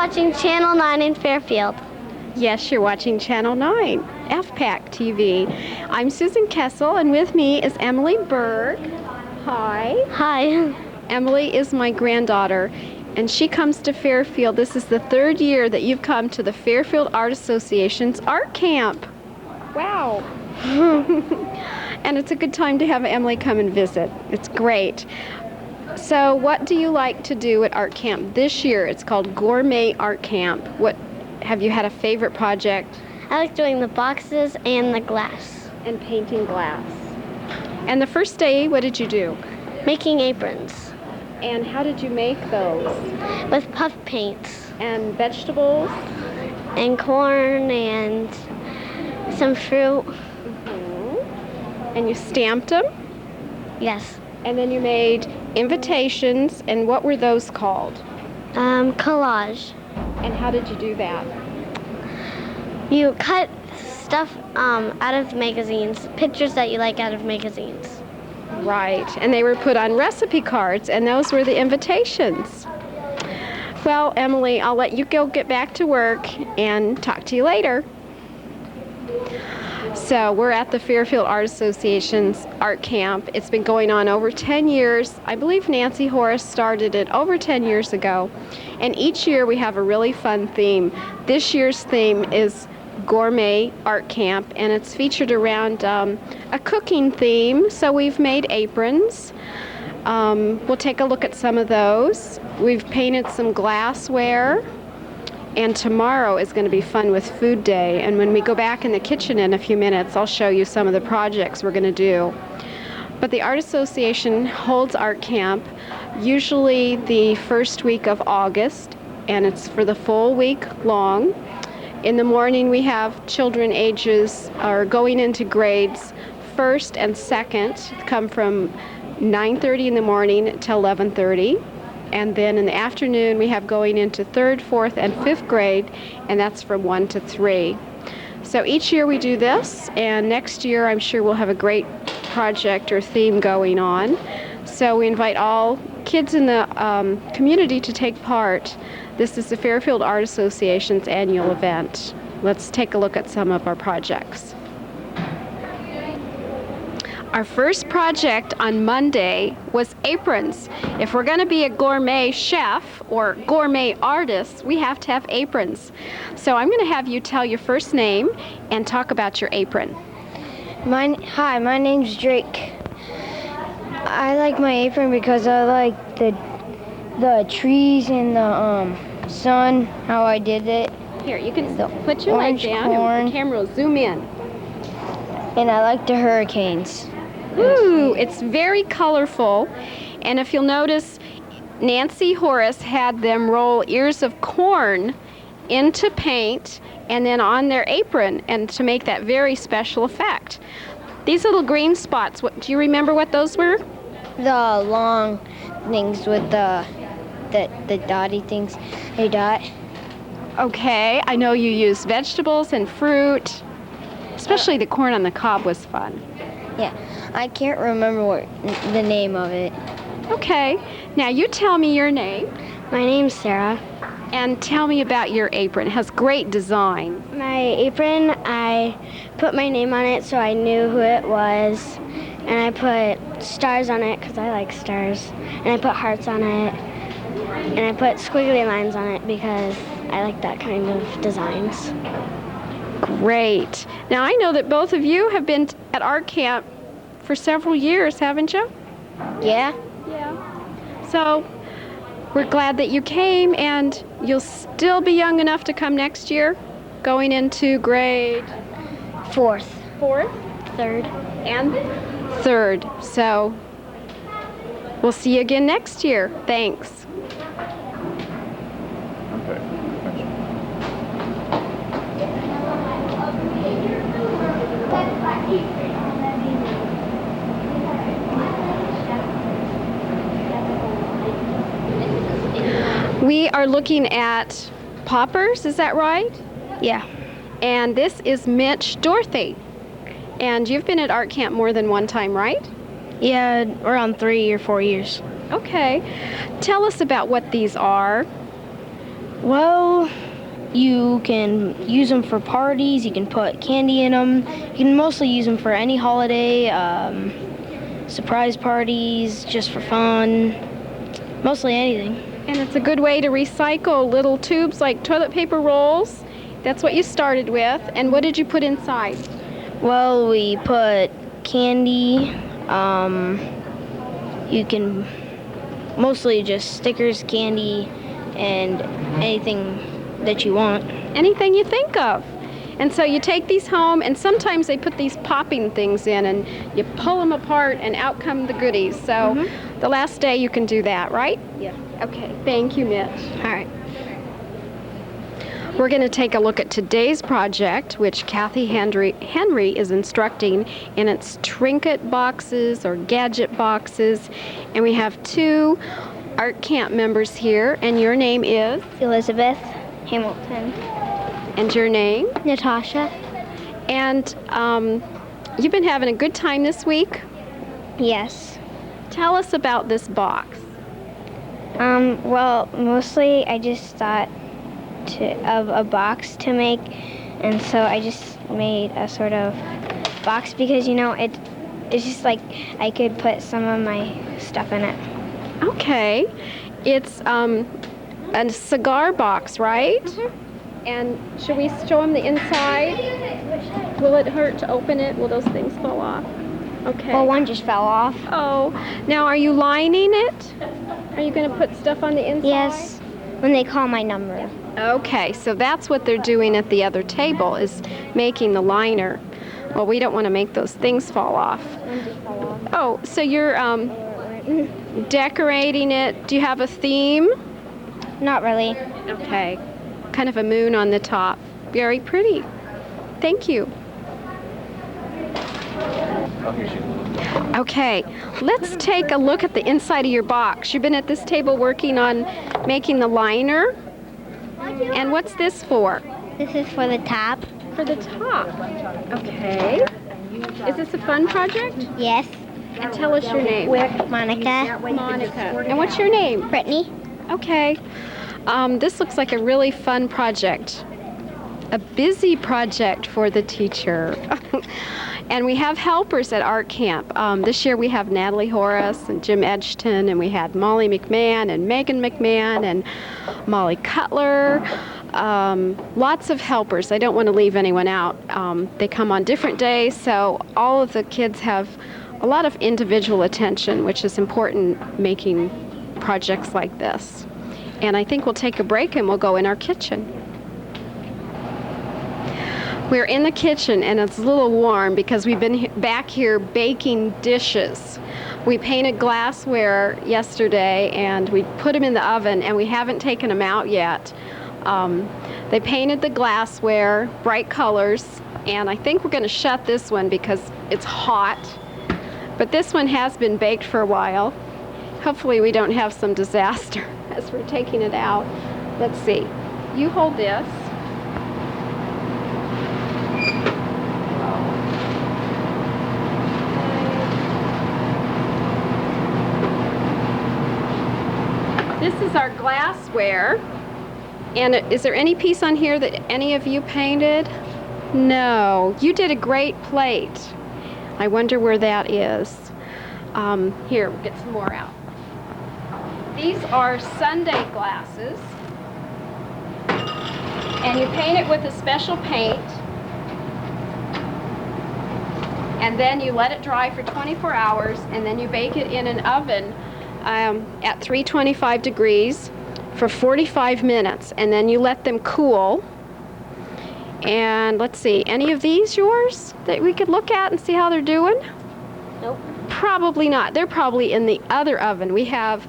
watching Channel 9 in Fairfield. Yes, you're watching Channel 9, FPAC TV. I'm Susan Kessel, and with me is Emily Berg. Hi. Hi. Emily is my granddaughter, and she comes to Fairfield. This is the third year that you've come to the Fairfield Art Association's art camp. Wow. And it's a good time to have Emily come and visit. It's great. So what do you like to do at art camp this year? It's called Gourmet Art Camp. What have you had a favorite project? I like doing the boxes and the glass. And painting glass. And the first day, what did you do? Making aprons. And how did you make those? With puff paints. And vegetables? And corn and some fruit. And you stamped them? Yes. And then you made invitations, and what were those called? Collage. And how did you do that? You cut stuff out of magazines, pictures that you like out of magazines. Right, and they were put on recipe cards, and those were the invitations. Well, Emily, I'll let you go get back to work and talk to you later. So we're at the Fairfield Art Association's art camp. It's been going on over 10 years. I believe Nancy Horace started it over 10 years ago. And each year we have a really fun theme. This year's theme is Gourmet Art Camp, and it's featured around a cooking theme. So we've made aprons. We'll take a look at some of those. We've painted some glassware. And tomorrow is going to be fun with Food Day. And when we go back in the kitchen in a few minutes, I'll show you some of the projects we're going to do. But the Art Association holds art camp usually the first week of August, and it's for the full week long. In the morning, we have children ages are going into grades first and second, come from 9:30 in the morning till 11:30. And then in the afternoon, we have going into 3rd, 4th, and 5th grade, and that's from 1 to 3. So each year we do this, and next year I'm sure we'll have a great project or theme going on. So we invite all kids in the community to take part. This is the Fairfield Art Association's annual event. Let's take a look at some of our projects. Our first project on Monday was aprons. If we're going to be a gourmet chef or gourmet artist, we have to have aprons. So I'm going to have you tell your first name and talk about your apron. Hi, my name's Drake. I like my apron because I like the trees and the sun, how I did it. Here, you can put your leg down and the camera will zoom in. And I like the hurricanes. Ooh, it's very colorful. And if you'll notice, Nancy Horace had them roll ears of corn into paint and then on their apron, and to make that very special effect. These little green spots, do you remember what those were? The long things with the dotty things. They dot. Okay, I know you used vegetables and fruit. Especially the corn on the cob was fun. Yeah, I can't remember the name of it. Okay, now you tell me your name. My name's Sarah. And tell me about your apron. It has great design. My apron, I put my name on it so I knew who it was. And I put stars on it because I like stars. And I put hearts on it. And I put squiggly lines on it because I like that kind of designs. Great. Now I know that both of you have been at art camp for several years, haven't you? Yeah. Yeah. So we're glad that you came, and you'll still be young enough to come next year, going into grade 4th. 4th? 3rd. And 3rd. So we'll see you again next year. Thanks. We are looking at poppers, is that right? Yeah. And this is Mitch Dorothy. And you've been at art camp more than one time, right? Yeah, around 3 or 4 years. Okay. Tell us about what these are. Well, you can use them for parties. You can put candy in them. You can mostly use them for any holiday, surprise parties, just for fun. Mostly anything. And it's a good way to recycle little tubes like toilet paper rolls. That's what you started with. And what did you put inside? Well, we put candy. You can mostly just stickers, candy, and anything that you want. Anything you think of. And so you take these home, and sometimes they put these popping things in, and you pull them apart, and out come the goodies. So the last day you can do that, right? Yeah. Okay, thank you, Mitch. All right. We're going to take a look at today's project, which Kathy Henry is instructing, and it's trinket boxes or gadget boxes. And we have 2 art camp members here, and your name is? Elizabeth Hamilton. And your name? Natasha. And you've been having a good time this week? Yes. Tell us about this box. Well, mostly I just thought of a box to make, and so I just made a sort of box because, you know, it's just like I could put some of my stuff in it. Okay. It's a cigar box, right? And should we show them the inside? Will it hurt to open it? Will those things fall off? Okay. Well, one just fell off. Oh, now are you lining it? Are you going to put stuff on the inside? Yes, when they call my number. Okay, so that's what they're doing at the other table, is making the liner. Well, we don't want to make those things fall off. One just fell off. Oh, so you're decorating it. Do you have a theme? Not really. Okay. Kind of a moon on the top. Very pretty. Thank you. Okay, let's take a look at the inside of your box. You've been at this table working on making the liner. And what's this for? This is for the top. For the top. Okay. Is this a fun project? Yes. And tell us your name. Monica. Monica. And what's your name? Brittany. Okay. This looks like a really fun project. A busy project for the teacher. And we have helpers at art camp. This year we have Natalie Horace and Jim Edgerton, and we had Molly McMahon and Megan McMahon and Molly Cutler. Lots of helpers. I don't want to leave anyone out. They come on different days, so all of the kids have a lot of individual attention, which is important making projects like this. And I think we'll take a break and we'll go in our kitchen. We're in the kitchen and it's a little warm because we've been back here baking dishes. We painted glassware yesterday and we put them in the oven and we haven't taken them out yet. They painted the glassware bright colors, and I think we're going to shut this one because it's hot. But this one has been baked for a while. Hopefully we don't have some disaster as we're taking it out. Let's see. You hold this. This is our glassware. And is there any piece on here that any of you painted? No. You did a great plate. I wonder where that is. Here, we'll get some more out. These are Sunday glasses. And you paint it with a special paint. And then you let it dry for 24 hours, and then you bake it in an oven at 325 degrees for 45 minutes, and then you let them cool. And let's see, any of these yours that we could look at and see how they're doing? Nope. Probably not. They're probably in the other oven. We have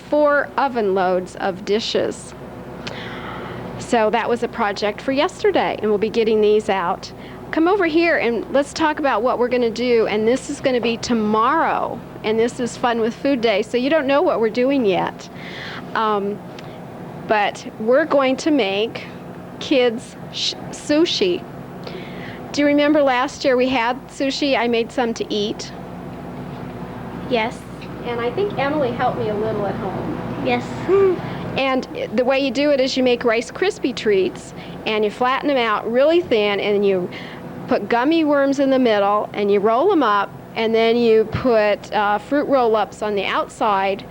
4 oven loads of dishes. So that was a project for yesterday, and we'll be getting these out. Come over here and let's talk about what we're going to do, and this is going to be tomorrow, and this is Fun with Food Day, so you don't know what we're doing yet. But we're going to make kids sushi. Do you remember last year we had sushi? I made some to eat. Yes. And I think Emily helped me a little at home. Yes. And the way you do it is you make Rice Krispie treats, and you flatten them out really thin, and you put gummy worms in the middle, and you roll them up, and then you put fruit roll-ups on the outside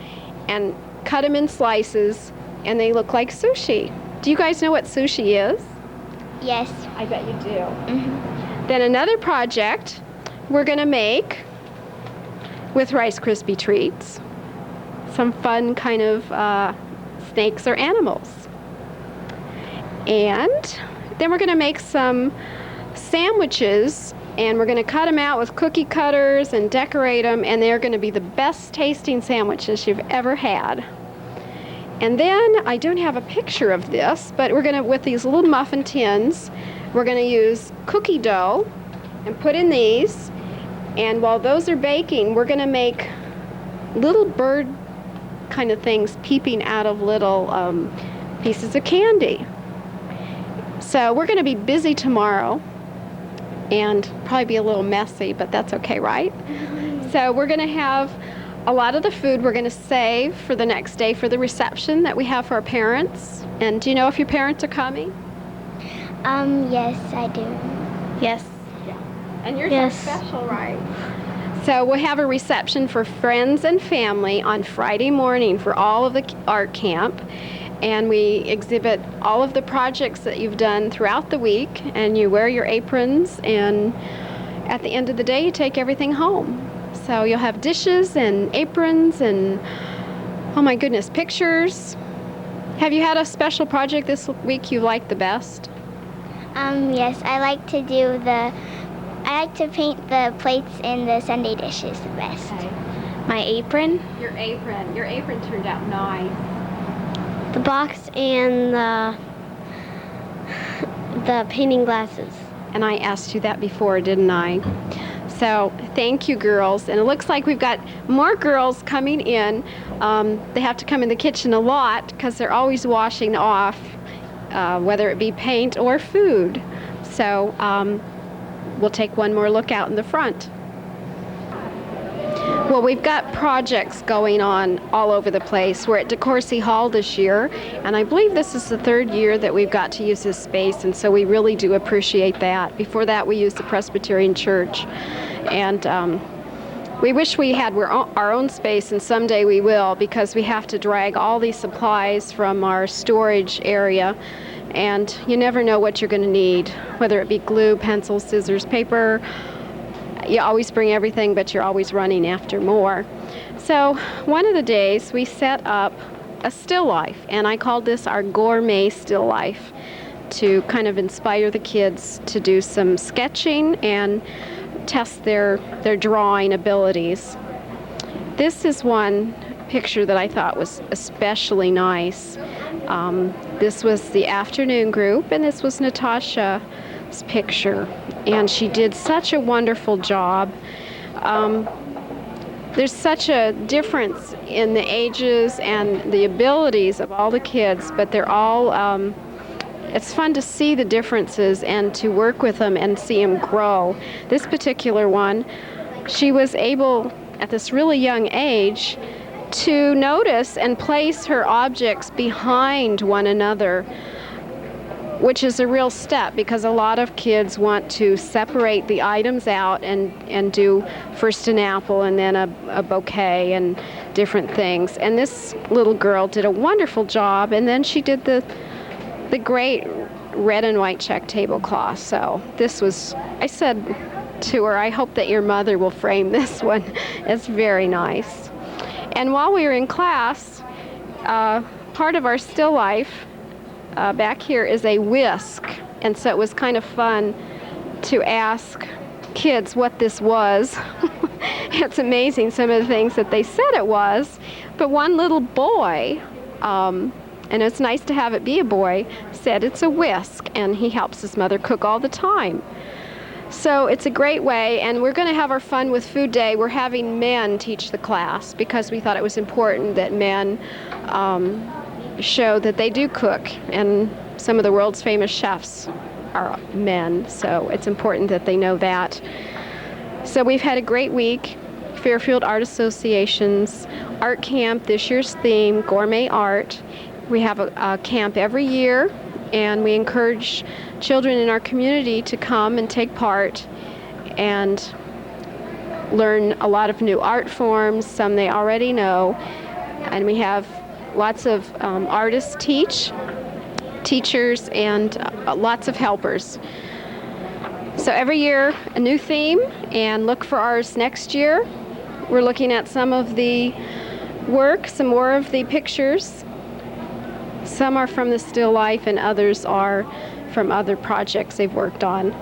and cut them in slices, and they look like sushi. Do you guys know what sushi is? Yes. I bet you do. Then another project we're going to make with Rice Krispie treats, some fun kind of snakes or animals. And then we're going to make some sandwiches, and we're going to cut them out with cookie cutters and decorate them, and they're going to be the best tasting sandwiches you've ever had. And then, I don't have a picture of this, but we're going to, with these little muffin tins, we're going to use cookie dough and put in these, and while those are baking, we're going to make little bird kind of things peeping out of little pieces of candy. So we're going to be busy tomorrow and probably be a little messy, but that's okay, right? So we're going to have a lot of the food we're going to save for the next day for the reception that we have for our parents. And do you know if your parents are coming? Yes, I do. Yes. And yours Yes. are special, right? So we'll have a reception for friends and family on Friday morning for all of the art camp. And we exhibit all of the projects that you've done throughout the week, and you wear your aprons, and at the end of the day you take everything home. So you'll have dishes and aprons and, oh my goodness, pictures. Have you had a special project this week you liked the best? Yes, I like to paint the plates and the Sunday dishes the best. Okay. My apron, Your apron turned out nice. The box and the painting glasses. And I asked you that before, didn't I? So thank you, girls. And it looks like we've got more girls coming in. They have to come in the kitchen a lot because they're always washing off, whether it be paint or food. So we'll take one more look out in the front. Well, we've got projects going on all over the place. We're at DeCourcy Hall this year, and I believe this is the third year that we've got to use this space, and so we really do appreciate that. Before that, we used the Presbyterian Church, and we wish we had our own space, and someday we will, because we have to drag all these supplies from our storage area, and you never know what you're going to need, whether it be glue, pencils, scissors, paper. You always bring everything, but you're always running after more. So one of the days we set up a still life, and I called this our Gourmet still life, to kind of inspire the kids to do some sketching and test their drawing abilities. This is one picture that I thought was especially nice. This was the afternoon group, and this was Natasha's picture, and she did such a wonderful job. There's such a difference in the ages and the abilities of all the kids, but they're all, it's fun to see the differences and to work with them and see them grow. This particular one, she was able, at this really young age, to notice and place her objects behind one another, which is a real step, because a lot of kids want to separate the items out and do first an apple and then a bouquet and different things. And this little girl did a wonderful job, and then she did the great red and white check tablecloth. So this was, I said to her, I hope that your mother will frame this one. It's very nice. And while we were in class, part of our still life back here is a whisk, and so it was kind of fun to ask kids what this was. It's amazing some of the things that they said it was, but one little boy, and it's nice to have it be a boy, said it's a whisk, and he helps his mother cook all the time. So it's a great way, and we're going to have our fun with Food Day. We're having men teach the class because we thought it was important that men show that they do cook, and some of the world's famous chefs are men, so it's important that they know that. So we've had a great week. Fairfield Art Association's art camp, this year's theme, Gourmet Art, We have a camp every year, and we encourage children in our community to come and take part and learn a lot of new art forms, some they already know. And we have lots of artists teachers, and lots of helpers. So every year a new theme, and look for ours next year. We're looking at some of the work, some more of the pictures. Some are from the still life and others are from other projects they've worked on.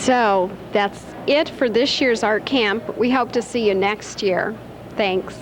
So that's it for this year's art camp. We hope to see you next year. Thanks.